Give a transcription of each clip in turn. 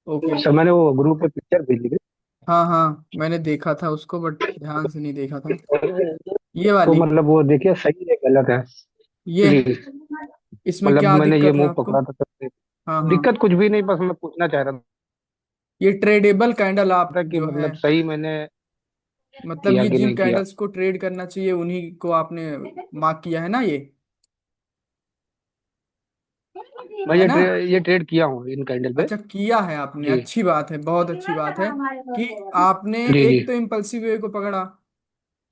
Okay. Sir मैंने वो group पे पिक्चर भेजी थी। हाँ हाँ, मैंने देखा था उसको बट ध्यान से नहीं देखा था। ये तो वाली। मतलब वो देखिए सही है गलत है। ये जी। इसमें मतलब क्या मैंने ये दिक्कत है मुंह आपको? पकड़ा था सबसे। हाँ हाँ। दिक्कत कुछ भी नहीं, बस मैं पूछना चाह रहा ये ट्रेडेबल कैंडल आप था कि जो है, मतलब सही मैंने मतलब किया ये कि जिन नहीं किया। कैंडल्स को ट्रेड करना चाहिए उन्हीं को आपने मार्क किया है ना, ये मैं है ना? ये ट्रेड किया हूँ इन कैंडल पे। अच्छा, किया है आपने, जी अच्छी बात है, बहुत अच्छी बात है कि आपने जी जी एक तो इम्पल्सिव वे को पकड़ा,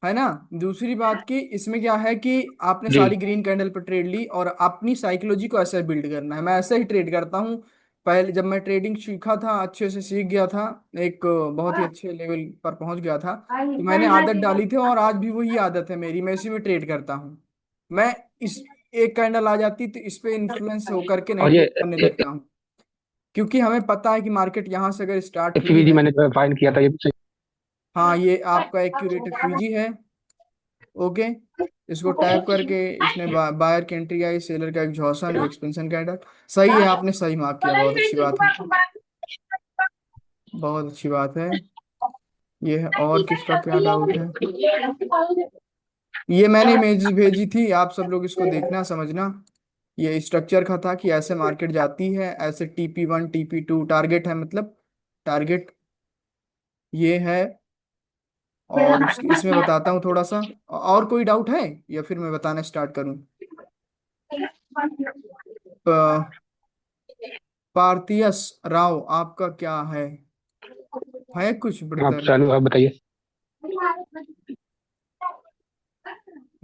है ना। दूसरी बात कि इसमें क्या है कि आपने जी। सारी ग्रीन कैंडल पर ट्रेड ली और अपनी साइकोलॉजी को ऐसे बिल्ड करना है। मैं ऐसे ही ट्रेड करता हूँ। पहले जब मैं ट्रेडिंग सीखा था, अच्छे से सीख गया था, एक बहुत ही अच्छे लेवल पर पहुंच गया था, तो मैंने आदत डाली थी और आज भी वही आदत है मेरी, मैं इसी में ट्रेड करता हूँ। मैं इस एक कैंडल आ जाती तो इस पे इन्फ्लुएंस होकर के नहीं और ट्रेड करने लगता हूँ, क्योंकि हमें पता है कि मार्केट यहाँ से अगर स्टार्ट हुई एक्चुअली है। मैंने फाइंड किया था ये भी सही। हाँ, ये आपका एक्यूरेट एफवीजी है। ओके। इसको टैप करके इसने बायर की एंट्री आई, सेलर का एग्जॉशन, एक्सपेंशन कैंडल। सही है, आपने सही मार्क किया, बहुत अच्छी बात है, बहुत अच्छी बात है। ये है, और किसका क्या डाउट है? ये मैंने इमेज भेजी थी, आप सब लोग इसको देखना समझना। ये स्ट्रक्चर का था कि ऐसे मार्केट जाती है, ऐसे TP1 TP2 टारगेट है, मतलब टारगेट ये है। और इसमें बताता हूँ थोड़ा सा। और कोई डाउट है या फिर मैं बताना स्टार्ट करूँ? पार्थियस राव, आपका क्या है कुछ आप ब्रदर? चालू आप बताइए।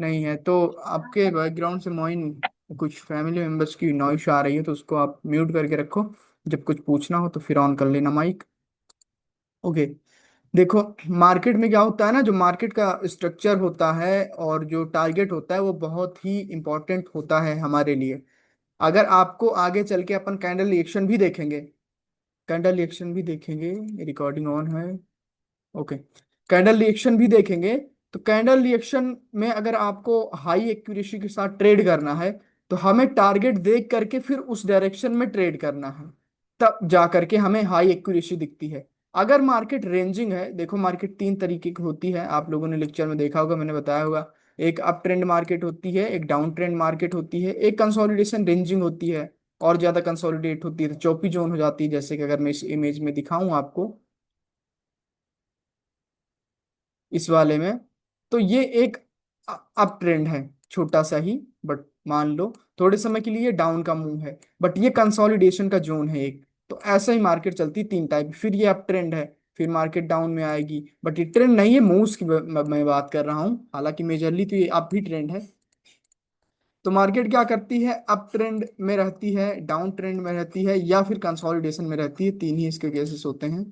नहीं है तो आपके बैकग्राउंड से मोइन कुछ फैमिली मेंबर्स की नॉइस आ रही है, तो उसको आप म्यूट करके रखो। जब कुछ पूछना हो तो फिर ऑन कर लेना माइक। ओके। देखो, मार्केट में क्या होता है ना, जो मार्केट का स्ट्रक्चर होता है और जो टारगेट होता है वो बहुत ही इंपॉर्टेंट होता है हमारे लिए। अगर आपको आगे चल के अपन कैंडल रिएक्शन भी देखेंगे, कैंडल रिएक्शन भी देखेंगे, रिकॉर्डिंग ऑन है। ओके। कैंडल रिएक्शन भी देखेंगे, तो कैंडल रिएक्शन में अगर आपको हाई एक्यूरेसी के साथ ट्रेड करना है, तो हमें टारगेट देख करके फिर उस डायरेक्शन में ट्रेड करना है, तब जा करके हमें हाई एक्यूरेसी दिखती है। अगर मार्केट रेंजिंग है, देखो मार्केट तीन तरीके की होती है, आप लोगों ने लेक्चर में देखा होगा, मैंने बताया होगा। एक अप ट्रेंड मार्केट होती है, एक डाउन ट्रेंड मार्केट होती है, एक कंसोलिडेशन रेंजिंग होती है, और ज्यादा कंसोलिडेट होती है तो चौपी जोन हो जाती है, जैसे कि अगर मैं इस इमेज में दिखाऊं आपको, इस वाले में, तो ये एक अप ट्रेंड है, छोटा सा ही, बट मान लो थोड़े समय के लिए डाउन का मूव है, बट ये कंसोलिडेशन का जोन है एक। तो ऐसा ही मार्केट चलती है, तीन टाइप, फिर ये अप ट्रेंड है, फिर मार्केट डाउन में आएगी, बट ये ट्रेंड नहीं है, मूव्स की मैं बात कर रहा हूँ, हालांकि मेजरली तो ये अप भी ट्रेंड है। तो मार्केट क्या करती है, अप ट्रेंड में रहती है, डाउन ट्रेंड में रहती है, या फिर कंसोलिडेशन में रहती है, तीन ही इसके केसेस होते हैं।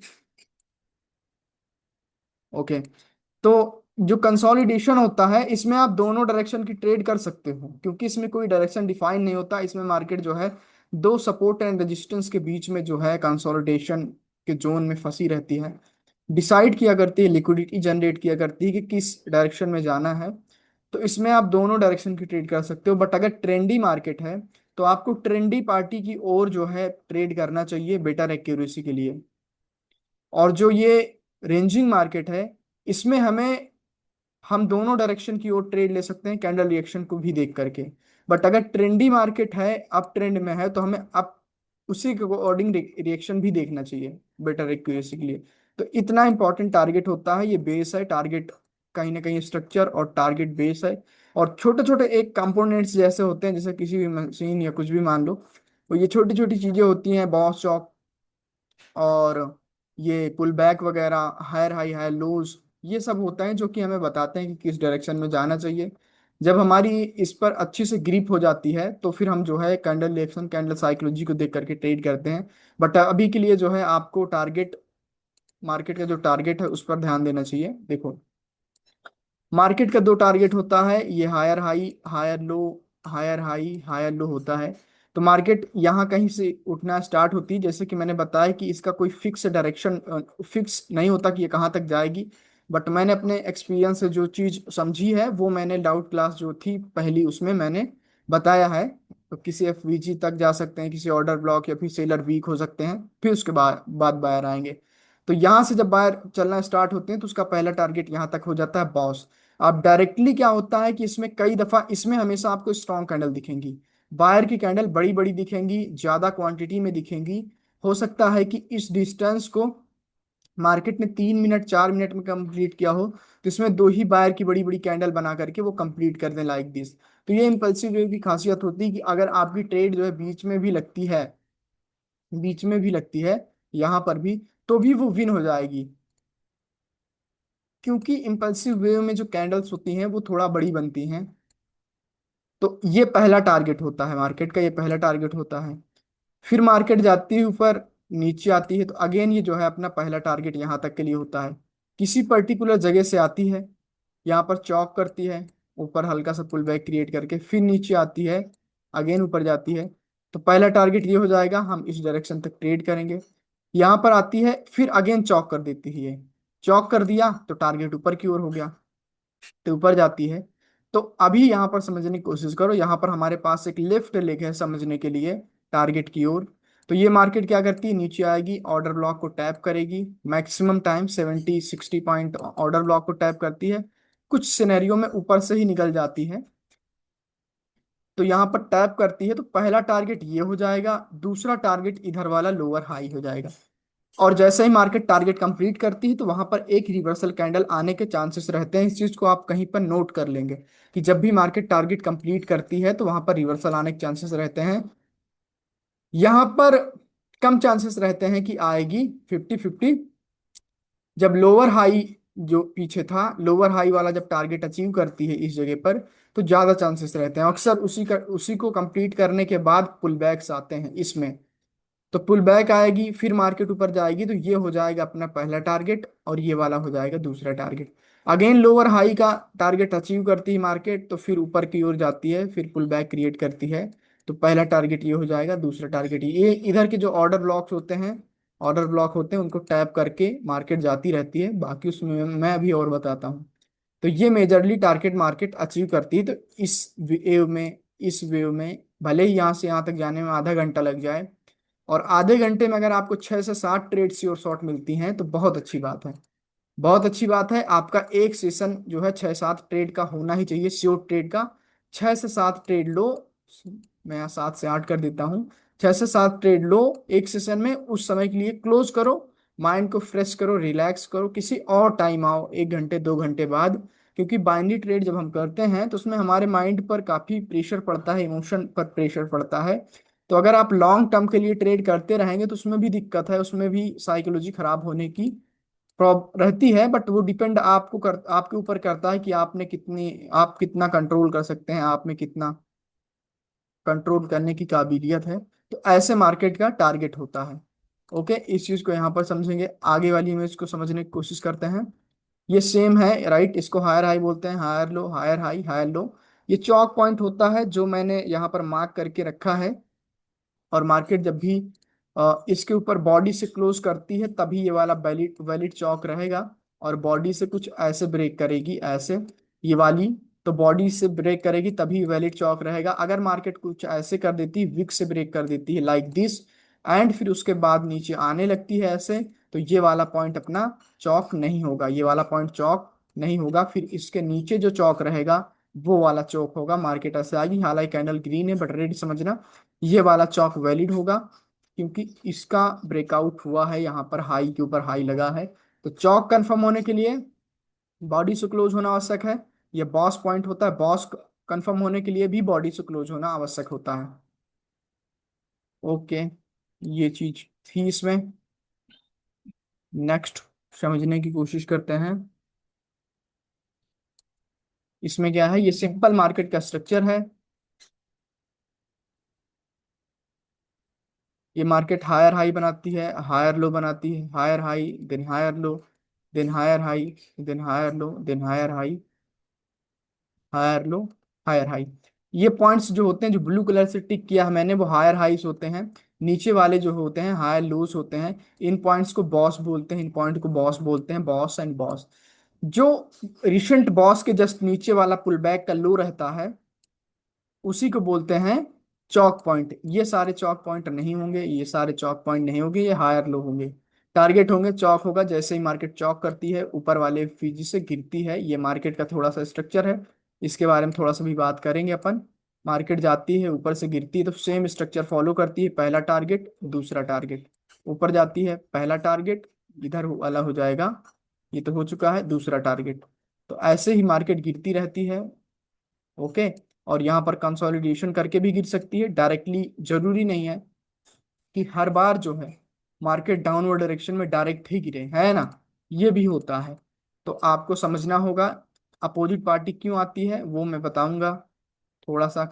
ओके। तो जो कंसोलिडेशन होता है, इसमें आप दोनों डायरेक्शन की ट्रेड कर सकते हो, क्योंकि इसमें कोई डायरेक्शन डिफाइन नहीं होता, इसमें मार्केट जो है दो सपोर्ट एंड रेजिस्टेंस के बीच में जो है कंसोलिडेशन के जोन में फंसी रहती है, डिसाइड किया करती है, लिक्विडिटी जनरेट किया करती है कि किस डायरेक्शन में जाना है। तो इसमें आप दोनों डायरेक्शन की ट्रेड कर सकते हो, बट अगर ट्रेंडी मार्केट है तो आपको ट्रेंडी पार्टी की ओर जो है ट्रेड करना चाहिए बेटर एक्यूरेसी के लिए। और जो ये रेंजिंग मार्केट है, इसमें हम दोनों डायरेक्शन की ओर ट्रेड ले सकते हैं कैंडल रिएक्शन को भी देख करके। बट अगर ट्रेंडी मार्केट है, अप ट्रेंड में है, तो हमें अप उसी के अकॉर्डिंग रिएक्शन भी देखना चाहिए बेटर एक्यूरेसी के लिए। तो इतना इंपॉर्टेंट टारगेट होता है, ये बेस है टारगेट, कहीं ना कहीं स्ट्रक्चर और टारगेट बेस है। और छोटे छोटे एक कंपोनेंट्स जैसे होते हैं, जैसे किसी भी मशीन या कुछ भी मान लो, तो ये छोटी छोटी चीजें होती हैं, बॉस चौक और ये पुल बैक वगैरह, हायर हाई हायर लोज, ये सब होता है जो कि हमें बताते हैं कि किस डायरेक्शन में जाना चाहिए। जब हमारी इस पर अच्छी से ग्रिप हो जाती है, तो फिर हम जो है कैंडल रिएक्शन, कैंडल साइकोलॉजी को देख करके ट्रेड करते हैं। बट अभी के लिए जो है आपको टारगेट, मार्केट का जो टारगेट है उस पर ध्यान देना चाहिए। देखो, मार्केट का दो टारगेट होता है, ये higher high higher low, higher high higher low होता है। तो मार्केट यहाँ कहीं से उठना स्टार्ट होती है, जैसे कि मैंने बताया कि इसका कोई फिक्स डायरेक्शन, फिक्स नहीं होता कि ये कहाँ तक जाएगी। बट मैंने अपने एक्सपीरियंस से जो चीज़ समझी है वो मैंने डाउट क्लास जो थी पहली उसमें मैंने बताया है। तो किसी एफवीजी तक जा सकते हैं, किसी ऑर्डर ब्लॉक, या फिर सेलर वीक हो सकते हैं, फिर उसके बाद बायर आएंगे। तो यहाँ से जब बायर चलना स्टार्ट होते हैं तो उसका पहला टारगेट यहाँ तक हो जाता है बॉस। अब डायरेक्टली क्या होता है कि इसमें कई दफा, इसमें हमेशा आपको स्ट्रॉन्ग कैंडल दिखेंगी, बायर की कैंडल बड़ी बड़ी दिखेंगी, ज्यादा क्वांटिटी में दिखेंगी। हो सकता है कि इस डिस्टेंस को मार्केट ने 3 मिनट 4 मिनट में कंप्लीट किया हो, तो इसमें दो ही बायर की बड़ी बड़ी कैंडल बना करके वो कंप्लीट कर दें लाइक दिस। तो ये इम्पल्सिव वेव की खासियत होती है कि अगर आपकी ट्रेड जो है बीच में भी लगती है, बीच में भी लगती है यहाँ पर भी, तो भी वो विन हो जाएगी, क्योंकि इम्पल्सिव वेव में जो कैंडल्स होती हैं वो थोड़ा बड़ी बनती हैं। तो ये पहला टारगेट होता है मार्केट का, ये पहला टारगेट होता है। फिर मार्केट जाती है ऊपर, नीचे आती है, तो अगेन ये जो है अपना पहला टारगेट यहाँ तक के लिए होता है। किसी पर्टिकुलर जगह से आती है, यहाँ पर चौक करती है, ऊपर हल्का सा पुल बैक क्रिएट करके फिर नीचे आती है, अगेन ऊपर जाती है, तो पहला टारगेट ये हो जाएगा, हम इस डायरेक्शन तक ट्रेड करेंगे। यहाँ पर आती है, फिर अगेन चौक कर देती है, ये चौक कर दिया तो टारगेट ऊपर की ओर हो गया, तो ऊपर जाती है। तो अभी यहाँ पर समझने की कोशिश करो, यहाँ पर हमारे पास एक लेफ्ट लेग है समझने के लिए टारगेट की ओर। तो ये मार्केट क्या करती है, नीचे आएगी, ऑर्डर ब्लॉक को टैप करेगी, maximum time 70-60 point order block को टैप करती है, कुछ सिनेरियो में ऊपर से ही निकल जाती है। तो यहाँ पर टैप करती है तो पहला टारगेट ये हो जाएगा, दूसरा टारगेट इधर वाला लोअर हाई हो जाएगा। और जैसे ही मार्केट टारगेट कंप्लीट करती है तो वहां पर एक रिवर्सल कैंडल आने के चांसेस रहते हैं। इस चीज को आप कहीं पर नोट कर लेंगे कि जब भी मार्केट टारगेट कंप्लीट करती है तो वहां पर रिवर्सल आने के चांसेस रहते हैं। यहाँ पर कम चांसेस रहते हैं कि आएगी, 50-50। जब लोअर हाई, जो पीछे था लोअर हाई वाला, जब टारगेट अचीव करती है इस जगह पर, तो ज्यादा चांसेस रहते हैं। अक्सर उसी को कंप्लीट करने के बाद पुल बैक्स आते हैं इसमें। तो पुल बैक आएगी, फिर मार्केट ऊपर जाएगी, तो ये हो जाएगा अपना पहला टारगेट, और ये वाला हो जाएगा दूसरा टारगेट। अगेन लोअर हाई का टारगेट अचीव करती है मार्केट, तो फिर ऊपर की ओर जाती है, फिर पुल बैक क्रिएट करती है, तो पहला टारगेट ये हो जाएगा, दूसरा टारगेट ये। इधर के जो ऑर्डर ब्लॉक्स होते हैं, ऑर्डर ब्लॉक होते हैं, उनको टैप करके मार्केट जाती रहती है, बाकी उसमें मैं अभी और बताता हूँ। तो ये मेजरली टारगेट मार्केट अचीव करती है। तो इस वेव में भले ही यहाँ से यहाँ तक जाने में आधा घंटा लग जाए, और आधे घंटे में अगर आपको 6 से 7 ट्रेड श्योर शॉट मिलती हैं तो बहुत अच्छी बात है, बहुत अच्छी बात है। आपका एक सेशन जो है 6-7 ट्रेड का होना ही चाहिए, श्योर ट्रेड का। 6 से 7 ट्रेड लो, मैं यहाँ 7 से 8 कर देता हूँ। 6 से 7 ट्रेड लो एक सेशन में, उस समय के लिए क्लोज करो, माइंड को फ्रेश करो, रिलैक्स करो, किसी और टाइम आओ 1 घंटे 2 घंटे बाद। क्योंकि बाइनरी ट्रेड जब हम करते हैं तो उसमें हमारे माइंड पर काफी प्रेशर पड़ता है, इमोशन पर प्रेशर पड़ता है। तो अगर आप लॉन्ग टर्म के लिए ट्रेड करते रहेंगे तो उसमें भी दिक्कत है, उसमें भी साइकोलॉजी खराब होने की रहती है। बट वो डिपेंड आपके ऊपर करता है कि आप कितना कंट्रोल कर सकते हैं, आप में कितना कंट्रोल करने की काबिलियत है। तो ऐसे मार्केट का टारगेट होता है। ओके, इस चीज को यहाँ पर समझेंगे, आगे वाली इमेज को समझने की कोशिश करते हैं। ये सेम है राइट, इसको हायर हाई बोलते हैं, higher low, higher high, higher low. ये चौक पॉइंट होता है जो मैंने यहाँ पर मार्क करके रखा है। और मार्केट जब भी इसके ऊपर बॉडी से क्लोज करती है तभी ये वाला वैलिड वैलिड चौक रहेगा। और बॉडी से कुछ ऐसे ब्रेक करेगी, ऐसे, ये वाली, तो बॉडी से ब्रेक करेगी तभी वैलिड चौक रहेगा। अगर मार्केट कुछ ऐसे कर देती है, विक से ब्रेक कर देती है लाइक दिस, एंड फिर उसके बाद नीचे आने लगती है ऐसे, तो ये वाला पॉइंट अपना चौक नहीं होगा, ये वाला पॉइंट चौक नहीं होगा। फिर इसके नीचे जो चौक रहेगा वो वाला चौक होगा। मार्केट ऐसे आएगी, हालांकि कैंडल ग्रीन है बट रेड समझना, ये वाला चौक वैलिड होगा, क्योंकि इसका ब्रेकआउट हुआ है, यहाँ पर हाई के ऊपर हाई लगा है। तो चौक कंफर्म होने के लिए बॉडी से क्लोज होना आवश्यक है। ये बॉस पॉइंट होता है, बॉस कंफर्म होने के लिए भी बॉडी से क्लोज होना आवश्यक होता है। ओके, ये चीज थी इसमें। नेक्स्ट समझने की कोशिश करते हैं। इसमें क्या है, ये सिंपल मार्केट का स्ट्रक्चर है। ये मार्केट हायर हाई बनाती है, हायर लो बनाती है, higher high then higher low, then higher high, then higher low, then higher high, higher low, higher high. ये पॉइंट्स जो होते हैं, जो ब्लू कलर से टिक किया है मैंने, वो हायर हाइस होते हैं। नीचे वाले जो होते हैं हायर लोस होते हैं। इन पॉइंट्स को बॉस बोलते हैं, इन पॉइंट को बॉस बोलते हैं, बॉस एंड बॉस। जो रिसेंट बॉस के जस्ट नीचे वाला पुल बैक का लो रहता है, उसी को बोलते हैं चौक पॉइंट, ये सारे चौक पॉइंट नहीं होंगे, ये सारे चौक पॉइंट नहीं होंगे, ये हायर लो होंगे। टारगेट होंगे, चौक होगा जैसे ही मार्केट चौक करती है ऊपर वाले फीजी से गिरती है। ये मार्केट का थोड़ा सा स्ट्रक्चर है, इसके बारे में थोड़ा सा भी बात करेंगे अपन। मार्केट जाती है ऊपर से गिरती है तो सेम स्ट्रक्चर फॉलो करती है, पहला टारगेट दूसरा टारगेट। ऊपर जाती है पहला टारगेट, इधर वाला हो जाएगा, ये तो हो चुका है दूसरा टारगेट। तो ऐसे ही मार्केट गिरती रहती है। ओके। और यहाँ पर कंसोलिडेशन करके भी गिर सकती है डायरेक्टली, जरूरी नहीं है कि हर बार जो है मार्केट डाउनवर्ड डायरेक्शन में डायरेक्ट ही गिरे, है ना, ये भी होता है। तो आपको समझना होगा अपोजिट पार्टी क्यों आती है, वो मैं बताऊंगा थोड़ा सा।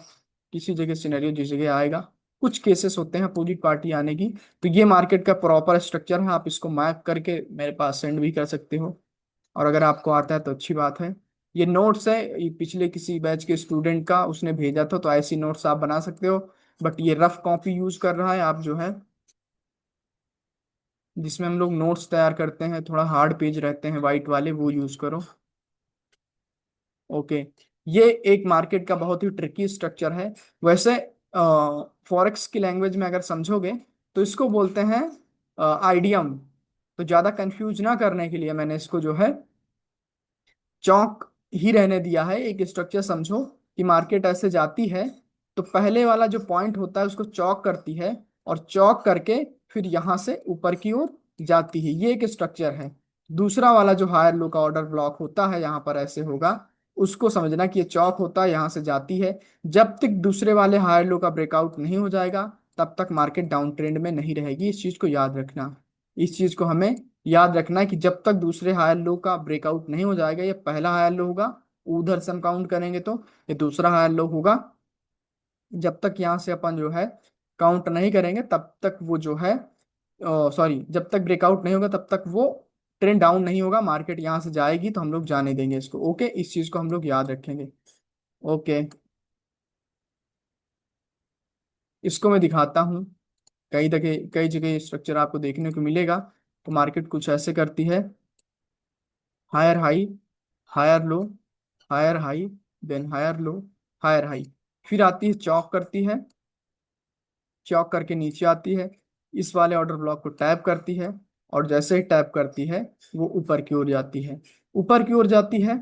किसी जगह सिनेरियो जिस जगह आएगा, कुछ केसेस होते हैं अपोजिट पार्टी आने की। तो ये मार्केट का प्रॉपर स्ट्रक्चर है, आप इसको मैप करके मेरे पास सेंड भी कर सकते हो, और अगर आपको आता है तो अच्छी बात है। ये नोट्स है, ये पिछले किसी बैच के स्टूडेंट का, उसने भेजा था, तो ऐसी नोट्स आप बना सकते हो। बट ये रफ कॉपी यूज कर रहा है, आप जो है जिसमें हम लोग नोट्स तैयार करते हैं, थोड़ा हार्ड पेज रहते हैं वाइट वाले, वो यूज करो। ओके। ये एक मार्केट का बहुत ही ट्रिकी स्ट्रक्चर है। वैसे फॉरेक्स की लैंग्वेज में अगर समझोगे तो इसको बोलते हैं आइडियम। तो ज्यादा कंफ्यूज ना करने के लिए मैंने इसको जो है चौक ही रहने दिया है। एक स्ट्रक्चर समझो कि मार्केट ऐसे जाती है तो पहले वाला जो पॉइंट होता है उसको चौक करती है, और चौक करके फिर यहां से ऊपर की ओर जाती है, ये एक स्ट्रक्चर है। दूसरा वाला जो हायर लो का ऑर्डर ब्लॉक होता है यहाँ पर ऐसे होगा, उसको समझना कि ये चौक होता है, यहाँ से जाती है। जब तक दूसरे वाले हायर लो का ब्रेकआउट नहीं हो जाएगा तब तक मार्केट डाउन ट्रेंड में नहीं रहेगी, इस चीज को याद रखना। इस चीज को हमें याद रखना है कि जब तक दूसरे हायर लो का ब्रेकआउट नहीं हो जाएगा, ये पहला हायर लो होगा, उधर से हम काउंट करेंगे तो ये दूसरा हायर लो होगा। जब तक यहाँ से अपन जो है काउंट नहीं करेंगे तब तक वो जो है, सॉरी, जब तक ब्रेकआउट नहीं होगा तब तक वो ट्रेंड डाउन नहीं होगा, मार्केट यहाँ से जाएगी तो हम लोग जाने देंगे इसको। ओके, इस चीज को हम लोग याद रखेंगे। ओके, इसको मैं दिखाता हूँ। कई जगह स्ट्रक्चर आपको देखने को मिलेगा। तो मार्केट कुछ ऐसे करती है, higher high, higher low, higher high, then higher low, higher high, फिर आती है चौक करती है, चौक करके नीचे आती है, इस वाले ऑर्डर ब्लॉक को टैप करती है, और जैसे ही टैप करती है वो ऊपर की ओर जाती है। ऊपर की ओर जाती है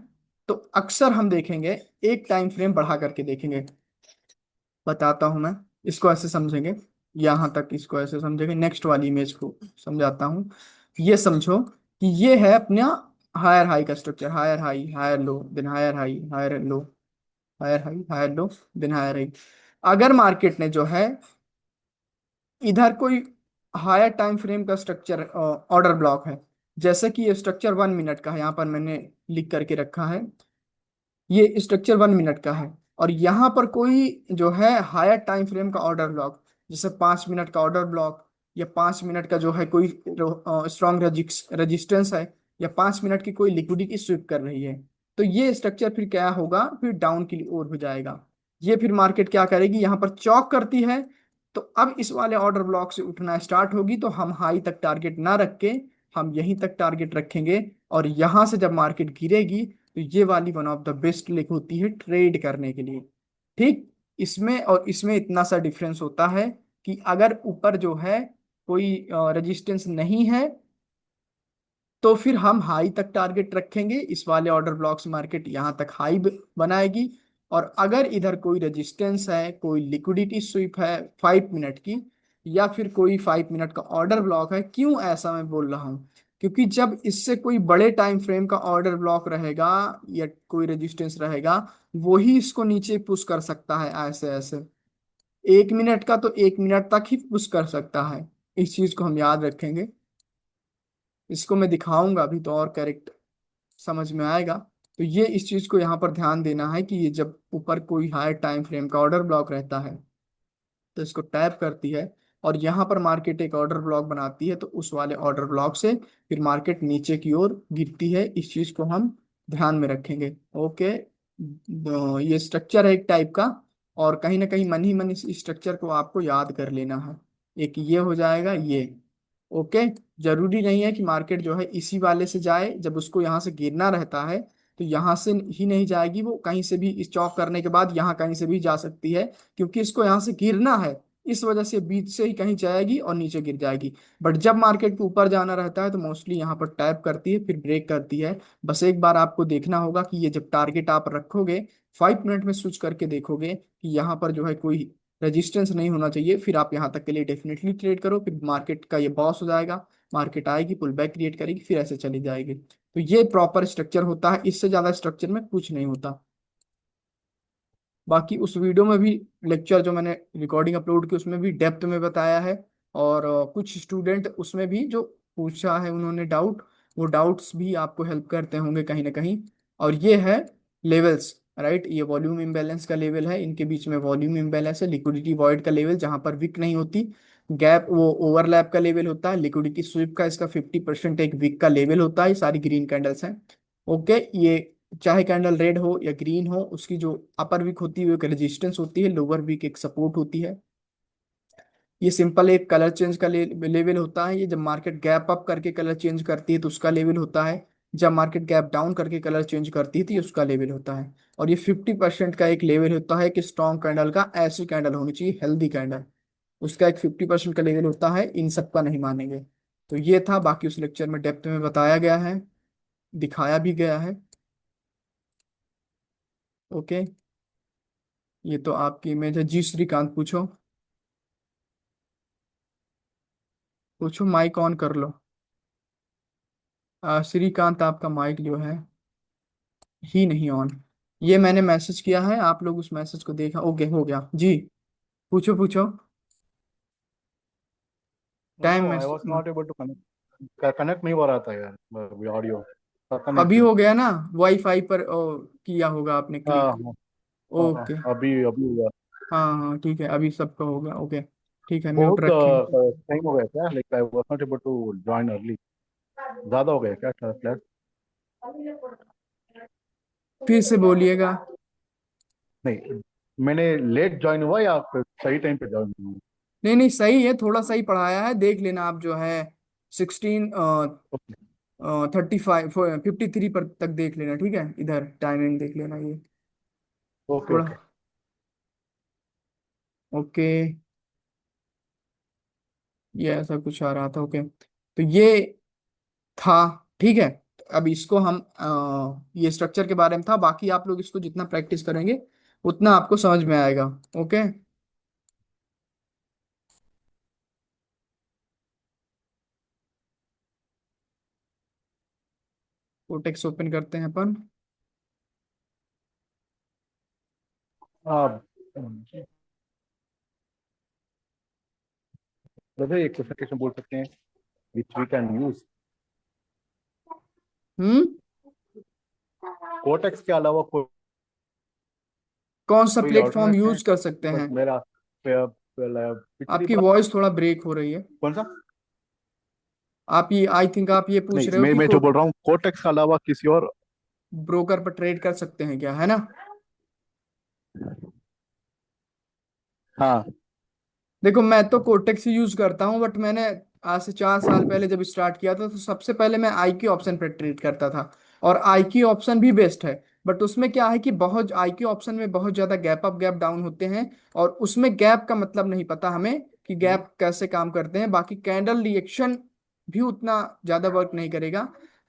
तो अक्सर हम देखेंगे, एक टाइम फ्रेम बढ़ा करके देखेंगे, बताता हूं मैं। इसको ऐसे समझेंगे, यहाँ तक इसको ऐसे समझेंगे, नेक्स्ट वाली इमेज को समझाता हूँ। ये समझो कि ये है अपना हायर हाई का structure, higher high, higher low, then higher high, higher low, higher high, higher low, then higher high. अगर मार्केट ने जो है इधर कोई हायर टाइम फ्रेम का स्ट्रक्चर ऑर्डर ब्लॉक है, जैसे कि ये स्ट्रक्चर 1 मिनट का है, यहाँ पर मैंने लिख करके रखा है, ये स्ट्रक्चर 1 मिनट का है, और यहाँ पर कोई जो है हायर टाइम फ्रेम का ऑर्डर ब्लॉक, जैसे 5 मिनट का ऑर्डर ब्लॉक, या 5 मिनट का जो है कोई स्ट्रॉन्ग रेजिस्टेंस है, या 5 मिनट की कोई लिक्विडिटी स्विप कर रही है, तो ये स्ट्रक्चर फिर क्या होगा, फिर डाउन की ओर हो जाएगा। ये फिर मार्केट क्या करेगी, यहाँ पर चौक करती है, तो अब इस वाले ऑर्डर ब्लॉक से उठना स्टार्ट होगी, तो हम हाई तक टारगेट ना रख के हम यहीं तक टारगेट रखेंगे। और यहां से जब मार्केट गिरेगी तो ये वाली one of the best leg होती है ट्रेड करने के लिए। ठीक, इसमें और इसमें इतना सा डिफरेंस होता है कि अगर ऊपर जो है कोई रेजिस्टेंस नहीं है तो फिर हम हाई तक टारगेट रखेंगे, इस वाले ऑर्डर ब्लॉक से मार्केट यहाँ तक हाई बनाएगी। और अगर इधर कोई रेजिस्टेंस है, कोई लिक्विडिटी स्वीप है 5 मिनट की, या फिर कोई 5 मिनट का ऑर्डर ब्लॉक है, क्यों ऐसा मैं बोल रहा हूँ, क्योंकि जब इससे कोई बड़े टाइम फ्रेम का ऑर्डर ब्लॉक रहेगा या कोई रेजिस्टेंस रहेगा, वही इसको नीचे पुश कर सकता है ऐसे ऐसे। 1 मिनट का तो 1 मिनट तक ही पुश कर सकता है, इस चीज को हम याद रखेंगे। इसको मैं दिखाऊंगा अभी तो और करेक्ट समझ में आएगा। तो ये इस चीज को यहाँ पर ध्यान देना है कि ये जब ऊपर कोई हायर टाइम फ्रेम का ऑर्डर ब्लॉक रहता है तो इसको टैप करती है, और यहाँ पर मार्केट एक ऑर्डर ब्लॉक बनाती है, तो उस वाले ऑर्डर ब्लॉक से फिर मार्केट नीचे की ओर गिरती है, इस चीज को हम ध्यान में रखेंगे। ओके, ये स्ट्रक्चर है एक टाइप का, और कहीं ना कहीं मन ही मन इस स्ट्रक्चर को आपको याद कर लेना है। एक ये हो जाएगा ये। ओके, जरूरी नहीं है कि मार्केट जो है इसी वाले से जाए, जब उसको यहाँ से गिरना रहता है तो यहाँ से ही नहीं जाएगी वो, कहीं से भी स्टॉप करने के बाद यहाँ कहीं से भी जा सकती है, क्योंकि इसको यहाँ से गिरना है, इस वजह से बीच से ही कहीं जाएगी और नीचे गिर जाएगी। बट जब मार्केट को ऊपर जाना रहता है तो मोस्टली यहाँ पर टैप करती है, फिर ब्रेक करती है। बस एक बार आपको देखना होगा कि ये जब टारगेट आप रखोगे, 5 मिनट में स्विच करके देखोगे कि यहाँ पर जो है कोई रेजिस्टेंस नहीं होना चाहिए, फिर आप यहाँ तक के लिए डेफिनेटली ट्रेड करो। फिर मार्केट का ये बॉस हो जाएगा, मार्केट आएगी, पुल बैक क्रिएट करेगी, फिर ऐसे चली जाएगी। तो ये प्रॉपर स्ट्रक्चर होता है, इससे ज्यादा स्ट्रक्चर में कुछ नहीं होता। बाकी उस वीडियो में भी, लेक्चर जो मैंने रिकॉर्डिंग अपलोड की उसमें भी डेप्थ में बताया है। और कुछ स्टूडेंट उसमें भी जो पूछा है उन्होंने डाउट, वो डाउट्स भी आपको हेल्प करते होंगे कहीं ना कहीं। और ये है लेवल्स, राइट, ये वॉल्यूम इम्बैलेंस का लेवल है, इनके बीच में वॉल्यूम इम्बैलेंस है। लिक्विडिटी वॉइड का लेवल जहां पर विक नहीं होती, गैप वो ओवरलैप का लेवल होता है। लिक्विडिटी स्वीप का इसका 50% एक विक का लेवल होता है। ये सारी ग्रीन कैंडल्स हैं। ओके, ये चाहे कैंडल रेड हो या ग्रीन हो, उसकी जो अपर वीक होती है वो एक रेजिस्टेंस होती है, लोअर वीक एक सपोर्ट होती है। ये सिंपल एक कलर चेंज का लेवल होता है। ये जब मार्केट गैप अप करके कलर चेंज करती है तो उसका लेवल होता है, जब मार्केट गैप डाउन करके कलर चेंज करती है तो ये उसका लेवल होता है। और ये 50% का एक लेवल होता है कि स्ट्रॉन्ग कैंडल का ऐसी कैंडल होनी चाहिए, हेल्दी कैंडल, उसका एक 50% का लेवल होता है। इन सब का नहीं मानेंगे। तो ये था, बाकी उस लेक्चर में डेप्थ में बताया गया है, दिखाया भी गया है। ओके, ये तो आपकी इमेज है। जी श्रीकांत पूछो, पूछो, माइक ऑन कर लो। श्रीकांत आपका माइक जो है ही नहीं ऑन। ये मैंने मैसेज किया है, आप लोग उस मैसेज को देखा। ओके, हो गया जी, पूछो पूछो। टाइम नो, में I was not able to connect, connect नहीं हो रहा था यार, ऑडियो पता नहीं अभी क्यों। हो गया ना, वाईफाई पर किया होगा आपने हाँ क्लिक। हाँ हाँ, ओके, अभी अभी हुआ। हाँ हाँ ठीक है, अभी सबका होगा। ओके, ठीक है, म्यूट बहुत रखें। टाइम हो गया क्या, like I was not able to join early, ज्यादा हो गया क्या क्लास? फिर से बोलिएगा। नहीं, मैंने लेट ज्वाइन हुआ या फिर सही टाइम पे ज्वाइन हुआ? नहीं नहीं, सही है, थोड़ा सही पढ़ाया है, देख लेना आप जो है 16 35 53 पर तक देख लेना, ठीक है, इधर टाइमिंग देख लेना ये ओके थोड़ा। ओके। ओके, ये ऐसा कुछ आ रहा था। ओके, तो ये था, ठीक है। तो अब इसको हम ये स्ट्रक्चर के बारे में था, बाकी आप लोग इसको जितना प्रैक्टिस करेंगे उतना आपको समझ में आएगा। ओके, कोटेक्स ओपन करते हैं अपन। हाँ brother, एक क्वेश्चन बोल सकते हैं which we can use hmm, कोटेक्स के अलावा कोई कौन सा कोई प्लेटफॉर्म ऑल्टरनेट है? यूज कर सकते बस हैं? मेरा पिछली आपकी बार वॉइस थोड़ा ब्रेक हो रही है। कौन सा? आप ये, आई थिंक आप ये पूछ नहीं, रहे हो कि मैं जो बोल रहा हूँ कोटेक्स के अलावा किसी और। ब्रोकर पर ट्रेड कर सकते हैं क्या, है ना? हाँ। देखो, मैं तो कोटेक्स ही यूज करता हूँ, बट मैंने आज से 4 साल पहले जब स्टार्ट किया था तो सबसे पहले मैं आई क्यू ऑप्शन पर ट्रेड करता था। और आई क्यू ऑप्शन भी बेस्ट है, बट उसमें क्या है कि बहुत आई क्यू ऑप्शन में बहुत ज्यादा गैप अप गैप डाउन होते हैं, और उसमें गैप का मतलब नहीं पता हमें कि गैप कैसे काम करते हैं। बाकी कैंडल रिएक्शन भी उतना ज्यादा वर्क नहीं करेगा।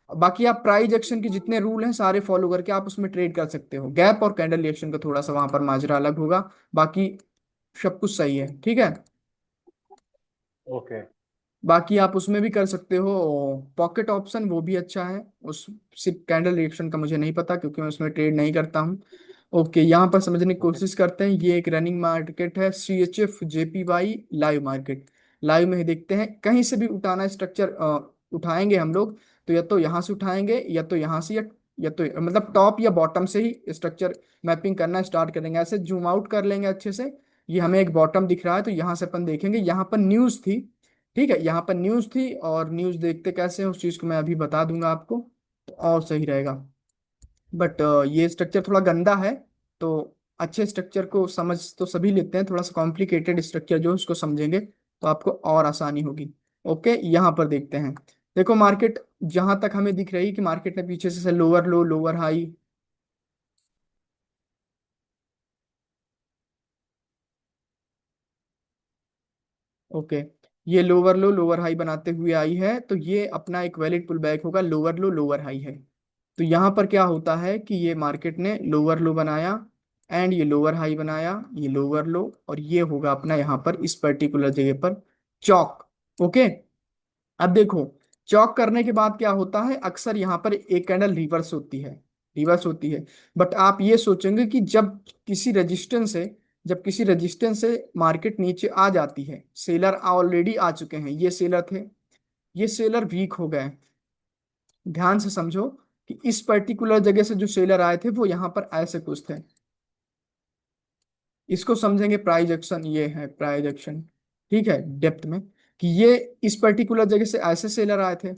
बाकी आप प्राइस एक्शन के जितने रूल हैं सारे फॉलो करके आप उसमें ट्रेड कर सकते हो। गैप और कैंडल रिएक्शन का थोड़ा सा वहां पर माजरा अलग होगा, बाकी सब कुछ सही है, ठीक है। ओके बाकी आप उसमें भी कर सकते हो, पॉकेट ऑप्शन वो भी अच्छा है। उस सिर्फ कैंडल रिएक्शन का मुझे नहीं पता, क्योंकि मैं उसमें ट्रेड नहीं करता हूँ। ओके, यहाँ पर समझने की ओके कोशिश करते हैं। ये एक रनिंग मार्केट है, CHF JPY live market. Live में ही देखते हैं, कहीं से भी उठाना स्ट्रक्चर उठाएंगे हम लोग, तो या तो यहाँ से उठाएंगे या तो यहाँ से, या तो मतलब टॉप या बॉटम से ही स्ट्रक्चर मैपिंग करना स्टार्ट करेंगे। ऐसे जूम आउट कर लेंगे अच्छे से। ये हमें एक बॉटम दिख रहा है तो यहाँ से अपन देखेंगे, यहाँ पर न्यूज़ थी, ठीक है, यहाँ पर न्यूज़ थी। और न्यूज़ देखते कैसे हैं उस चीज़ को मैं अभी बता दूंगा आपको, तो और सही रहेगा। बट ये स्ट्रक्चर थोड़ा गंदा है, तो अच्छे स्ट्रक्चर को समझ तो सभी लेते हैं, थोड़ा सा कॉम्प्लिकेटेड स्ट्रक्चर जो है उसको समझेंगे तो आपको और आसानी होगी। ओके, यहाँ पर देखते हैं। देखो मार्केट जहां तक हमें दिख रही है कि मार्केट ने पीछे से लोअर लो लोअर हाई ओके, ये लोअर लो लोअर हाई बनाते हुए आई है, तो ये अपना एक वैलिड पुल बैक होगा, लोअर लो लोअर हाई है। तो यहाँ पर क्या होता है कि ये मार्केट ने लोअर लो बनाया एंड ये लोअर हाई बनाया, ये लोअर लो, और ये होगा अपना यहाँ पर इस पर्टिकुलर जगह पर चौक। ओके, अब देखो, चौक करने के बाद क्या होता है, अक्सर यहाँ पर एक कैंडल रिवर्स होती है, रिवर्स होती है। बट आप ये सोचेंगे कि किसी रेजिस्टेंस से जब किसी रेजिस्टेंस से मार्केट नीचे आ जाती है, सेलर ऑलरेडी आ चुके हैं, ये सेलर थे, ये सेलर वीक हो गए। ध्यान से समझो कि इस पर्टिकुलर जगह से जो सेलर आए थे वो यहाँ पर ऐसे कुछ थे, इसको समझेंगे प्राइस एक्शन, ये है प्राइस एक्शन, ठीक है, डेप्थ में, कि ये इस पर्टिकुलर जगह से ऐसे सेलर आए थे,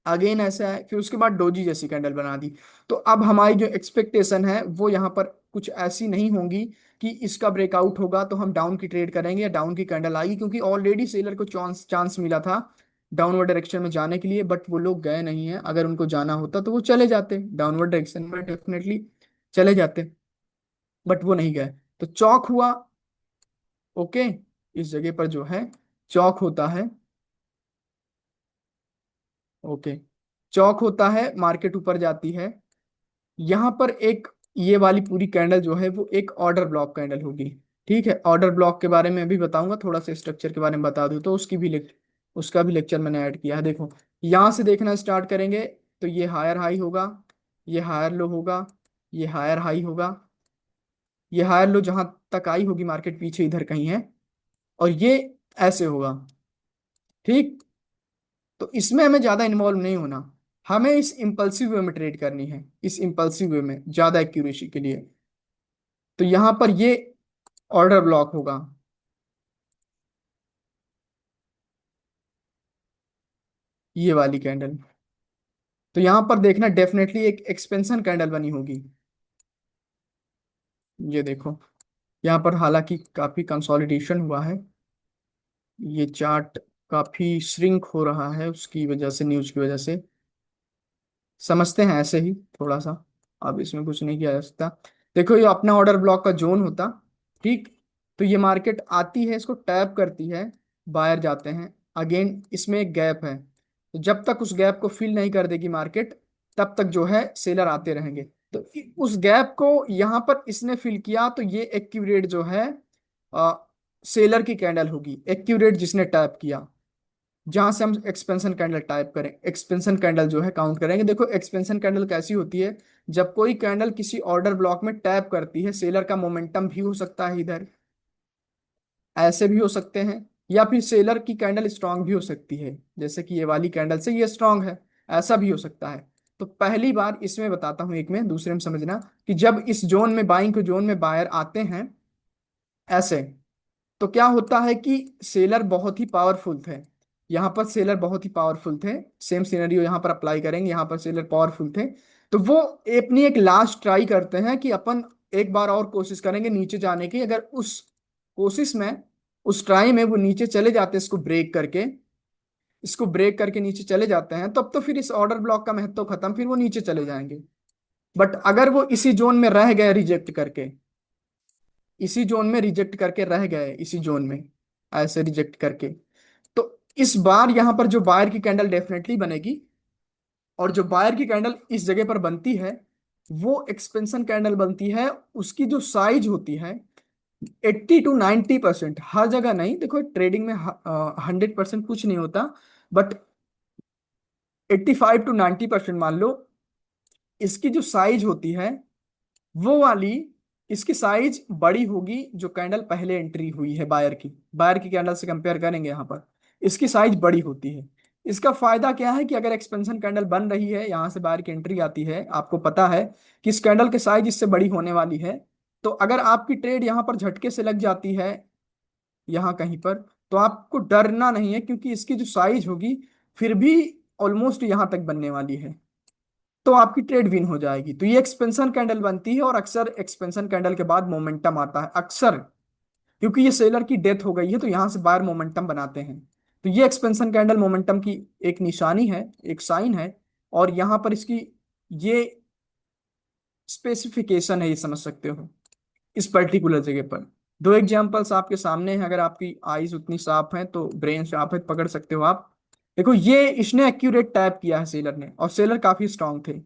अगेन ऐसे आए, फिर उसके बाद डोजी जैसी कैंडल बना दी। तो अब हमारी जो एक्सपेक्टेशन है वो यहाँ पर कुछ ऐसी नहीं होगी कि इसका ब्रेकआउट होगा तो हम डाउन की ट्रेड करेंगे या डाउन की कैंडल आएगी, क्योंकि ऑलरेडी सेलर को चांस चांस मिला था डाउनवर्ड डायरेक्शन में जाने के लिए, बट वो लोग गए नहीं है। अगर उनको जाना होता तो वो चले जाते डाउनवर्ड डायरेक्शन में, डेफिनेटली चले जाते, बट वो नहीं गए, तो चौक हुआ। ओके, इस जगह पर जो है चौक होता है। ओके, चौक होता है, मार्केट ऊपर जाती है। यहाँ पर एक ये वाली पूरी कैंडल जो है वो एक ऑर्डर ब्लॉक कैंडल होगी। ठीक है, ऑर्डर ब्लॉक के बारे में अभी बताऊंगा, थोड़ा सा स्ट्रक्चर के बारे में बता दूं तो उसका भी लेक्चर मैंने ऐड किया है। देखो, यहाँ से देखना स्टार्ट करेंगे तो ये हायर हाई होगा, ये हायर लो होगा, ये हायर हाई होगा, ये हायर लो जहां तक आई होगी मार्केट पीछे इधर कहीं है, और ये ऐसे होगा। ठीक, तो इसमें हमें ज्यादा इन्वॉल्व नहीं होना, हमें इस इम्पल्सिव वे में ट्रेड करनी है, इस इम्पल्सिव वे में ज्यादा एक्यूरेसी के लिए। तो यहां पर ये ऑर्डर ब्लॉक होगा, ये वाली कैंडल। तो यहां पर देखना डेफिनेटली एक एक्सपेंशन कैंडल बनी होगी, ये देखो, यहाँ पर हालांकि काफी कंसोलिडेशन हुआ है, ये चार्ट काफी श्रिंक हो रहा है उसकी वजह से, न्यूज की वजह से, समझते हैं ऐसे ही थोड़ा सा, अब इसमें कुछ नहीं किया जा सकता। देखो, ये अपना ऑर्डर ब्लॉक का जोन होता, ठीक, तो ये मार्केट आती है, इसको टैप करती है, बायर जाते हैं, अगेन इसमें एक गैप है, तो जब तक उस गैप को फिल नहीं कर देगी मार्केट तब तक जो है सेलर आते रहेंगे। तो उस गैप को यहाँ पर इसने फिल किया, तो ये एक्यूरेट जो है सेलर की कैंडल होगी, एक्यूरेट जिसने टैप किया। जहां से हम एक्सपेंशन कैंडल टाइप करें, एक्सपेंशन कैंडल जो है काउंट करेंगे। देखो, एक्सपेंशन कैंडल कैसी होती है, जब कोई कैंडल किसी ऑर्डर ब्लॉक में टैप करती है, सेलर का मोमेंटम भी हो सकता है इधर, ऐसे भी हो सकते हैं, या फिर सेलर की कैंडल स्ट्रांग भी हो सकती है, जैसे कि ये वाली कैंडल से ये स्ट्रांग है, ऐसा भी हो सकता है। तो पहली बार इसमें बताता हूं, एक में, दूसरे में समझना कि जब इस जोन में, बाइंग के जोन में बायर आते हैं ऐसे, तो क्या होता है कि सेलर बहुत ही पावरफुल थे, यहाँ पर सेलर बहुत ही पावरफुल थे, सेम सिनेरियो यहाँ पर अप्लाई करेंगे, यहाँ पर सेलर पावरफुल थे, तो वो अपनी एक लास्ट ट्राई करते हैं कि अपन एक बार और कोशिश करेंगे नीचे जाने की। अगर उस कोशिश में, उस ट्राई में वो नीचे चले जाते हैं, इसको ब्रेक करके नीचे चले जाते हैं, तब तो फिर इस ऑर्डर ब्लॉक का महत्व खत्म, फिर वो नीचे चले जाएंगे। बट अगर वो इसी जोन में रह गए रिजेक्ट करके, इसी जोन में रिजेक्ट करके रह गए, इसी जोन में ऐसे रिजेक्ट करके, तो इस बार यहां पर जो बायर की कैंडल डेफिनेटली बनेगी, और जो बायर की कैंडल इस जगह पर बनती है वो एक्सपेंशन कैंडल बनती है। उसकी जो साइज होती है 80 to 90%, हर जगह नहीं, देखो ट्रेडिंग में 100% कुछ नहीं होता, बट 85 to 90% मान लो, इसकी जो साइज होती है वो वाली, इसकी साइज बड़ी होगी जो कैंडल पहले एंट्री हुई है बायर की कैंडल से कंपेयर करेंगे यहाँ पर, इसकी साइज बड़ी होती है। इसका फायदा क्या है कि अगर एक्सपेंशन कैंडल बन रही है, यहाँ से बायर की एंट्री आती है, आपको पता है कि इस कैंडल की साइज इससे बड़ी होने वाली है, तो अगर आपकी ट्रेड यहाँ पर झटके से लग जाती है यहाँ कहीं पर, तो आपको डरना नहीं है, क्योंकि इसकी जो साइज होगी फिर भी ऑलमोस्ट यहाँ तक बनने वाली है, तो आपकी ट्रेड विन हो जाएगी। तो ये एक्सपेंशन कैंडल बनती है, और अक्सर एक्सपेंशन कैंडल के बाद मोमेंटम आता है अक्सर, क्योंकि ये सेलर की डेथ हो गई है तो यहां से बायर मोमेंटम बनाते हैं। तो ये एक्सपेंशन कैंडल मोमेंटम की एक निशानी है, एक साइन है, और यहां पर इसकी ये स्पेसिफिकेशन है, ये समझ सकते हो इस पर्टिकुलर जगह पर। दो एग्जांपल्स आपके सामने हैं, अगर आपकी आईज उतनी साफ है तो ब्रेन शार्प है, पकड़ सकते हो आप। देखो ये इसने एक्यूरेट टैप किया है सेलर ने, और सेलर काफी स्ट्रांग थे।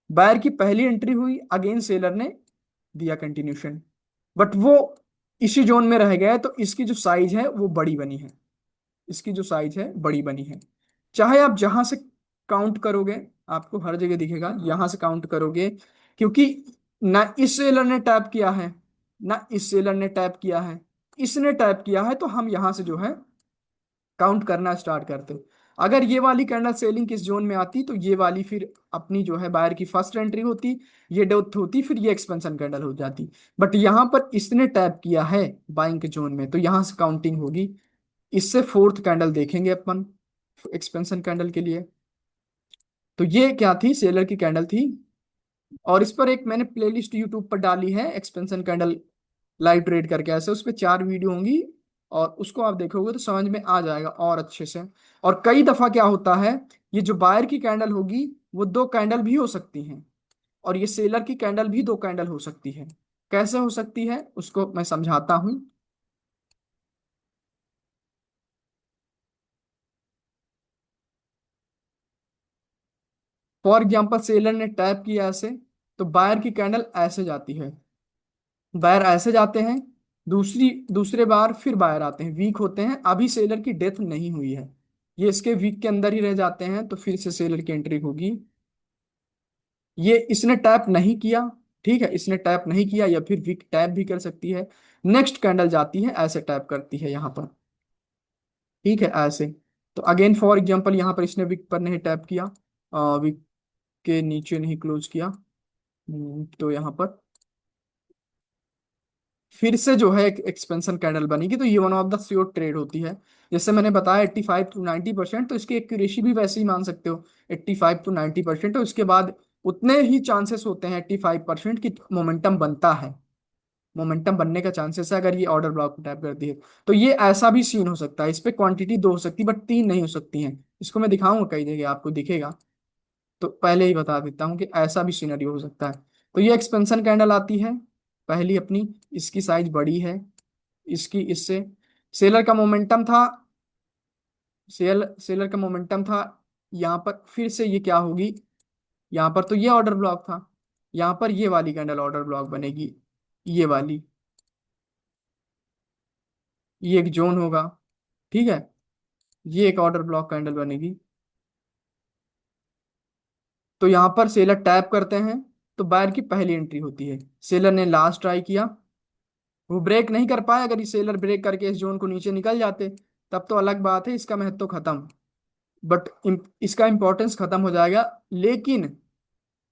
बायर की पहली एंट्री हुई, अगेन सेलर ने दिया कंटिन्यूशन, बट वो इसी जोन में रह गया, तो इसकी जो साइज है वो बड़ी बनी है। इसकी जो साइज है बड़ी बनी है। चाहे आप जहां से काउंट करोगे, आपको हर जगह दिखेगा, यहां से काउंट करोगे, क्योंकि ना इस सेलर ने टैप किया है, ना इस सेलर ने टैप किया है, इसने टैप किया है, तो हम यहां से जो है काउंट करना स्टार्ट करते। अगर ये वाली कैंडल सेलिंग किस जोन में आती, तो ये वाली फिर अपनी जो है बायर की फर्स्ट एंट्री होती, ये डेप्थ होती, फिर ये एक्सपेंशन कैंडल हो जाती। बट यहाँ पर इसने टैप किया है बाइंग के जोन में, तो यहाँ से काउंटिंग होगी। इससे फोर्थ कैंडल देखेंगे अपन एक्सपेंशन कैंडल के लिए। तो ये क्या थी, सेलर की कैंडल थी। और इस पर एक मैंने प्लेलिस्ट यूट्यूब पर डाली है, एक्सपेंशन कैंडल लाइव ट्रेड करके, ऐसे उस पर 4 वीडियो होंगी, और उसको आप देखोगे तो समझ में आ जाएगा और अच्छे से। और कई दफा क्या होता है, ये जो बायर की कैंडल होगी वो 2 कैंडल भी हो सकती हैं, और ये सेलर की कैंडल भी 2 कैंडल हो सकती है। कैसे हो सकती है उसको मैं समझाता हूं। फॉर एग्जाम्पल सेलर ने टैप किया ऐसे, तो बायर की कैंडल ऐसे जाती है, बायर ऐसे जाते हैं, दूसरे बार फिर बायर आते हैं, वीक होते हैं, अभी सेलर की डेथ नहीं हुई है, ये इसके वीक के अंदर ही रह जाते हैं, तो फिर से सेलर की एंट्री होगी। ये इसने टैप नहीं किया, ठीक है, इसने टैप नहीं किया, या फिर वीक टैप भी कर सकती है। नेक्स्ट कैंडल जाती है ऐसे टैप करती है यहाँ पर, ठीक है, ऐसे। तो अगेन फॉर एग्जांपल यहाँ पर इसने वीक पर नहीं टैप किया, वीक के नीचे नहीं क्लोज किया, तो यहाँ पर फिर से जो है एक एक्सपेंशन कैंडल बनेगी, तो ये one of the sure trade होती है। जैसे मैंने बताया 85 to 90%, तो इसकी एक्यूरेसी भी वैसे ही मान सकते हो, 85 to 90%। तो इसके बाद उतने ही चांसेस होते हैं 85% की मोमेंटम बनता है, मोमेंटम बनने का चांसेस है, अगर ये ऑर्डर ब्लॉक टैप करती है। तो ये ऐसा भी सीन हो सकता है, इस पे क्वांटिटी 2 हो सकती है, बट 3 नहीं हो सकती हैं। इसको मैं दिखाऊंगा कई जगह, आपको दिखेगा, तो पहले ही बता देता हूँ कि ऐसा भी सिनेरियो हो सकता है। तो ये एक्सपेंशन कैंडल आती है पहली अपनी, इसकी साइज बड़ी है, इसकी इससे सेलर का मोमेंटम था, सेलर का मोमेंटम था यहाँ पर, फिर से ये क्या होगी, यहाँ पर तो ये ऑर्डर ब्लॉक था, यहाँ पर ये वाली कैंडल ऑर्डर ब्लॉक बनेगी, ये वाली, ये एक जोन होगा, ठीक है, ये एक ऑर्डर ब्लॉक कैंडल बनेगी। तो यहाँ पर सेलर टैप करते हैं, तो बायर की पहली एंट्री होती है। सेलर ने लास्ट ट्राई किया, वो ब्रेक नहीं कर पाए, अगर ये सेलर ब्रेक करके इस जोन को नीचे निकल जाते तब तो अलग बात है, इसका महत्व खत्म, बट इसका इंपॉर्टेंस खत्म हो जाएगा। लेकिन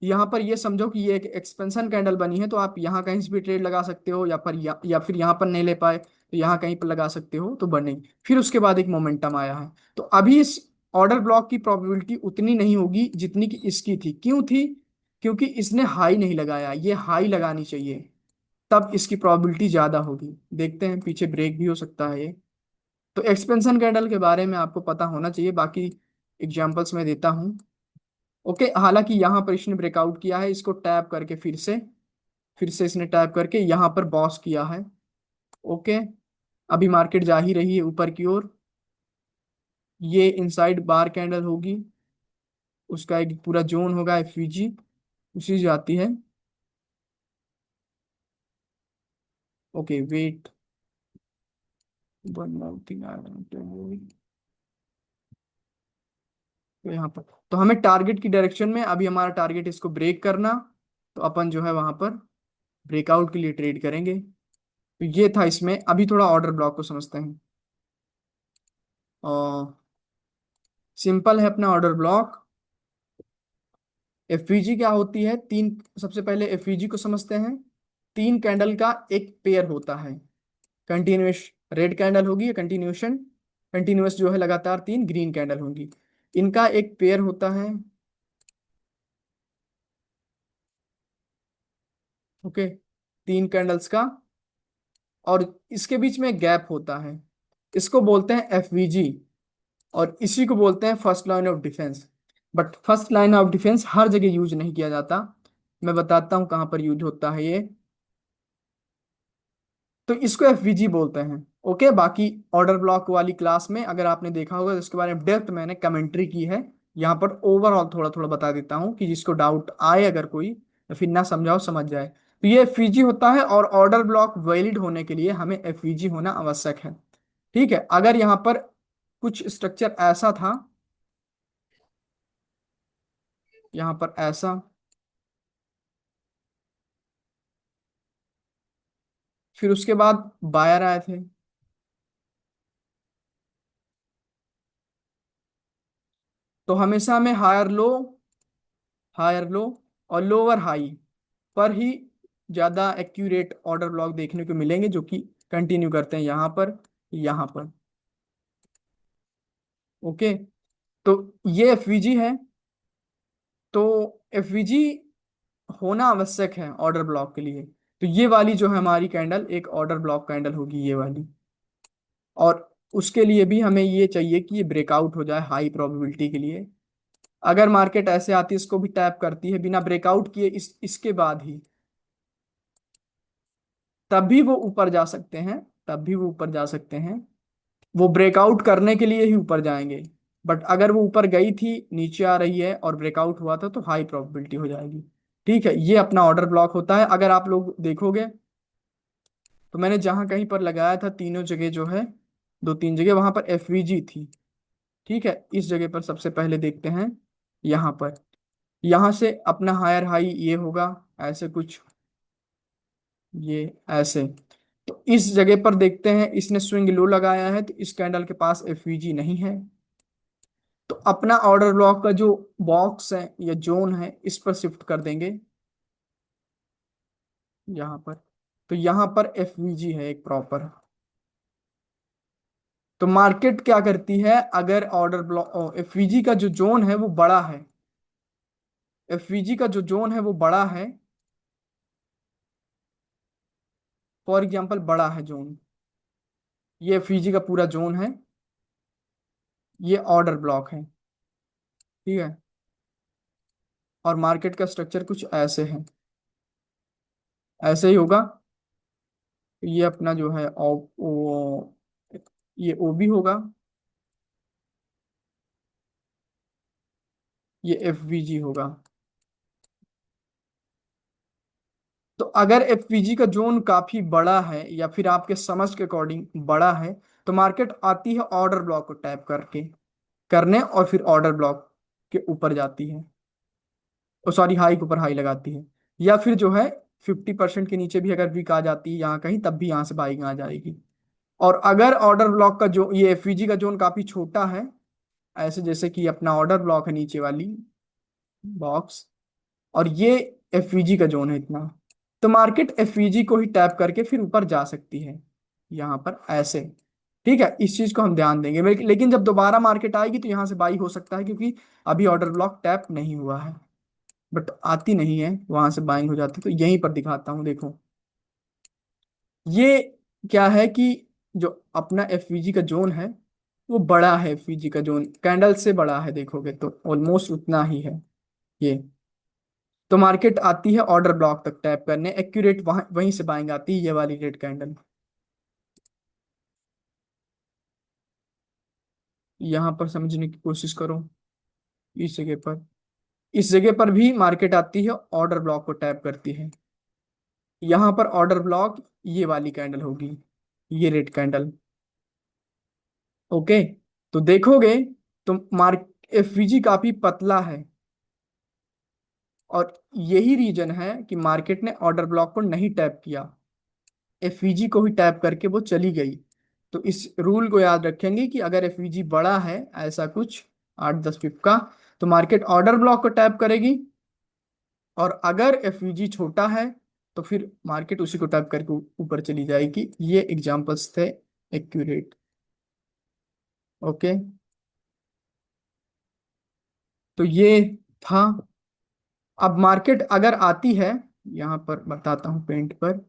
यहाँ पर ये समझो कि ये एक एक्सपेंशन कैंडल बनी है, तो आप यहाँ कहीं से भी ट्रेड लगा सकते हो, या फिर यहाँ पर नहीं ले पाए तो यहाँ कहीं पर लगा सकते हो, तो बनेगी। फिर उसके बाद एक मोमेंटम आया है, तो अभी इस ऑर्डर ब्लॉक की प्रोबेबिलिटी उतनी नहीं होगी जितनी कि इसकी थी। क्यों थी, क्योंकि इसने हाई नहीं लगाया, ये हाई लगानी चाहिए, तब इसकी प्रोबेबिलिटी ज्यादा होगी। देखते हैं, पीछे ब्रेक भी हो सकता है ये। तो एक्सपेंशन कैंडल के बारे में आपको पता होना चाहिए, बाकी एग्जांपल्स मैं देता हूँ। ओके, हालांकि यहाँ पर इसने ब्रेकआउट किया है, इसको टैप करके फिर से इसने टैप करके यहाँ पर बॉस किया है। ओके, अभी मार्केट जा ही रही है ऊपर की ओर, ये इनसाइड बार कैंडल होगी, उसका एक पूरा जोन होगा एफवीजी, उसी से जाती है। ओके वेट, तो यहाँ पर, तो हमें टारगेट की डायरेक्शन में, अभी हमारा टारगेट इसको ब्रेक करना, तो अपन जो है वहां पर ब्रेकआउट के लिए ट्रेड करेंगे। तो ये था इसमें। अभी थोड़ा ऑर्डर ब्लॉक को समझते हैं, और सिंपल है अपना ऑर्डर ब्लॉक। एफवीजी क्या होती है, तीन, सबसे पहले एफवीजी को समझते हैं। 3 कैंडल का एक पेयर होता है, कंटिन्यूस रेड कैंडल होगी, या कंटिन्यूशन, कंटिन्यूस जो है लगातार 3 ग्रीन कैंडल होंगी, इनका एक पेयर होता है। ओके, 3 कैंडल्स का, और इसके बीच में एक गैप होता है, इसको बोलते हैं एफवीजी, और इसी को बोलते हैं first line of defence. But first line of defence हर जगह यूज नहीं किया जाता, मैं बताता हूँ कहाँ पर यूज होता है ये। तो इसको एफवीजी बोलते हैं। ओके, बाकी ऑर्डर ब्लॉक वाली क्लास में अगर आपने देखा होगा तो इसके बारे में डेप्थ मैंने कमेंट्री की है। यहाँ पर ओवरऑल थोड़ा थोड़ा बता देता हूँ कि जिसको डाउट आए अगर कोई, या फिर ना समझाओ समझ जाए। तो ये एफवीजी होता है, और ऑर्डर ब्लॉक वैलिड होने के लिए हमें एफवीजी होना आवश्यक है। ठीक है, अगर यहाँ पर कुछ स्ट्रक्चर ऐसा था, यहाँ पर ऐसा, फिर उसके बाद बायर आए थे, तो हमेशा हमें हायर लो और लोअर हाई पर ही ज्यादा एक्यूरेट ऑर्डर ब्लॉक देखने को मिलेंगे, जो कि कंटिन्यू करते हैं यहाँ पर। ओके, तो ये एफवीजी है। तो एफवीजी होना आवश्यक है ऑर्डर ब्लॉक के लिए। तो ये वाली जो है हमारी कैंडल एक ऑर्डर ब्लॉक कैंडल होगी, ये वाली। और उसके लिए भी हमें ये चाहिए कि ये ब्रेकआउट हो जाए हाई प्रोबेबिलिटी के लिए। अगर मार्केट ऐसे आती है, इसको भी टैप करती है बिना ब्रेकआउट किए, इसके बाद ही, तब भी वो ऊपर जा सकते हैं, तब भी वो ऊपर जा सकते हैं। वो ब्रेकआउट करने के लिए ही ऊपर जाएंगे। बट अगर वो ऊपर गई थी, नीचे आ रही है और ब्रेकआउट हुआ था, तो हाई प्रोबेबिलिटी हो जाएगी। ठीक है, ये अपना ऑर्डर ब्लॉक होता है। अगर आप लोग देखोगे तो मैंने जहां कहीं पर लगाया था, तीनों जगह जो है, दो तीन जगह वहां पर एफवीजी थी। ठीक है, इस जगह पर सबसे पहले देखते हैं। यहाँ पर, यहाँ से अपना हायर हाई ये होगा, ऐसे कुछ, ये ऐसे। तो इस जगह पर देखते हैं, इसने स्विंग लो लगाया है, तो इस कैंडल के पास एफवीजी नहीं है। तो अपना ऑर्डर ब्लॉक का जो बॉक्स है या जोन है, इस पर शिफ्ट कर देंगे, यहाँ पर। तो यहाँ पर एफवीजी है एक प्रॉपर। तो मार्केट क्या करती है, अगर ऑर्डर ब्लॉक एफवीजी का जो जोन है वो बड़ा है, एफवीजी का जो जोन है वो बड़ा है, फॉर एग्जांपल बड़ा है जोन, ये एफवीजी का पूरा जोन है, ये ऑर्डर ब्लॉक है। ठीक है, और मार्केट का स्ट्रक्चर कुछ ऐसे है, ऐसे ही होगा। ये अपना जो है ये ओबी होगा, ये एफवीजी होगा। तो अगर एफवीजी का जोन काफी बड़ा है, या फिर आपके समझ के अकॉर्डिंग बड़ा है, तो मार्केट आती है ऑर्डर ब्लॉक को टैप करने, और फिर ऑर्डर ब्लॉक के ऊपर जाती है, ओ सॉरी, हाई के ऊपर हाई लगाती है। या फिर जो है 50% के नीचे भी अगर वीक आ जाती है यहाँ कहीं, तब भी यहाँ से बाइंग आ जाएगी। और अगर ऑर्डर ब्लॉक का जो ये एफवीजी का जोन काफी छोटा है, ऐसे जैसे कि अपना ऑर्डर ब्लॉक है नीचे वाली बॉक्स, और ये एफवीजी का जोन है इतना, तो मार्केट एफवीजी को ही टैप करके फिर ऊपर जा सकती है, यहाँ पर ऐसे। ठीक है, इस चीज को हम ध्यान देंगे। लेकिन जब दोबारा मार्केट आएगी तो यहाँ से बाई हो सकता है, क्योंकि अभी ऑर्डर ब्लॉक टैप नहीं हुआ है। बट आती नहीं है, वहां से बाइंग हो जाती है। तो यहीं पर दिखाता हूँ, देखो ये क्या है कि जो अपना एफवीजी का जोन है वो बड़ा है, एफवीजी का जोन कैंडल से बड़ा है, देखोगे तो ऑलमोस्ट उतना ही है ये। तो मार्केट आती है ऑर्डर ब्लॉक तक टैप करने, एक्यूरेट वहां वहीं से बाइंग आती है, ये वाली रेड कैंडल। यहां पर समझने की कोशिश करो, इस जगह पर, इस जगह पर भी मार्केट आती है, ऑर्डर ब्लॉक को टैप करती है। यहां पर ऑर्डर ब्लॉक ये वाली कैंडल होगी, ये रेड कैंडल। ओके, तो देखोगे तो मार्क एफवीजी काफी पतला है, और यही रीजन है कि मार्केट ने ऑर्डर ब्लॉक को नहीं टैप किया, एफवीजी को ही टैप करके वो चली गई। तो इस रूल को याद रखेंगे कि अगर एफवीजी बड़ा है, ऐसा कुछ 8-10 पिप का, तो मार्केट ऑर्डर ब्लॉक को टैप करेगी। और अगर एफवीजी छोटा है, तो फिर मार्केट उसी को टैप करके ऊपर चली जाएगी। ये एग्जांपल्स थे एक्यूरेट। ओके, तो ये था। अब मार्केट अगर आती है, यहां पर बताता हूं पेंट पर,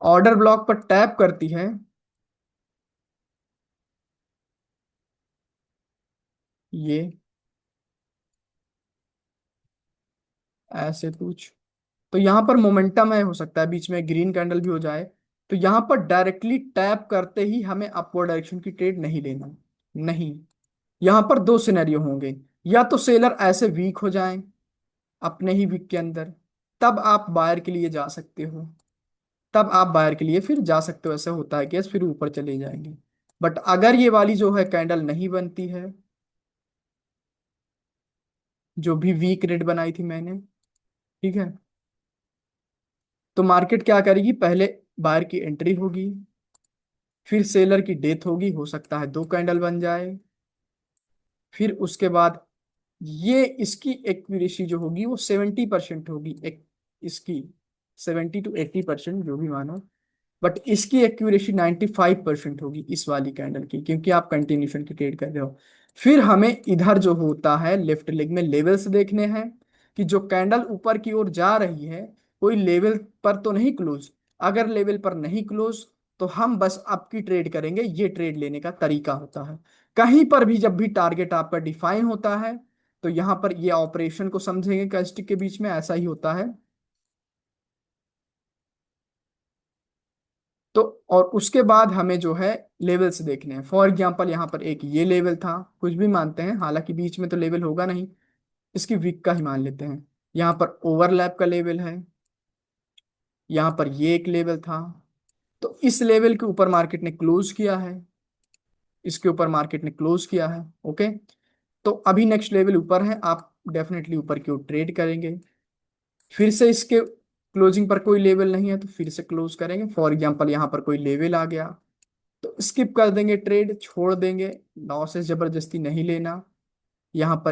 ऑर्डर ब्लॉक पर टैप करती है, ये ऐसे कुछ, तो यहाँ पर मोमेंटम है, हो सकता है बीच में ग्रीन कैंडल भी हो जाए। तो यहाँ पर डायरेक्टली टैप करते ही हमें अपवर्ड डायरेक्शन की ट्रेड नहीं लेना, नहीं। यहाँ पर दो सिनेरियो होंगे, या तो सेलर ऐसे वीक हो जाएं अपने ही वीक के अंदर, तब आप बायर के लिए जा सकते हो, तब आप बायर के लिए फिर जा सकते हो, ऐसा होता है केस, फिर ऊपर चले जाएंगे। बट अगर ये वाली जो है कैंडल नहीं बनती है, जो भी वीक रेड बनाई थी मैंने, ठीक है, तो मार्केट क्या करेगी, पहले बायर की एंट्री होगी, फिर सेलर की डेथ होगी, हो सकता है दो कैंडल बन जाए, फिर उसके बाद ये इसकी एक्यूरेसी जो होगी वो 70% होगी, एक इसकी 70 to 80%, जो भी मानो, बट इसकी एक्यूरेसी 95% होगी इस वाली कैंडल की, क्योंकि आप कंटिन्यूशन की ट्रेड कर रहे हो। फिर हमें इधर जो होता है लेफ्ट लेग में लेवल्स देखने हैं, कि जो कैंडल ऊपर की ओर जा रही है कोई लेवल पर तो नहीं क्लोज, अगर लेवल पर नहीं क्लोज तो हम बस अप की ट्रेड करेंगे। ये ट्रेड लेने का तरीका होता है। कहीं पर भी जब भी टारगेट आपका डिफाइन होता है तो यहां पर ये ऑपरेशन को समझेंगे, कैस्टिक के बीच में ऐसा ही होता है। तो और उसके बाद हमें जो है लेवल्स देखने हैं। फॉर एग्जांपल यहाँ पर एक ये लेवल था, कुछ भी मानते हैं, हालांकि बीच में तो लेवल होगा नहीं, इसकी वीक का ही मान लेते हैं। यहाँ पर ओवरलैप का लेवल है, यहाँ पर ये एक लेवल था, तो इस लेवल के ऊपर मार्केट ने क्लोज किया है, इसके ऊपर मार्केट ने क्लोज किया है। ओके, तो अभी नेक्स्ट लेवल ऊपर है, आप डेफिनेटली ऊपर की ओर ट्रेड करेंगे। फिर से इसके क्लोजिंग पर कोई लेवल नहीं है तो फिर से क्लोज करेंगे। फॉर एग्जांपल यहाँ पर कोई लेवल आ गया तो स्किप कर देंगे, ट्रेड छोड़ देंगे, लॉसेस जबरदस्ती नहीं लेना। यहाँ पर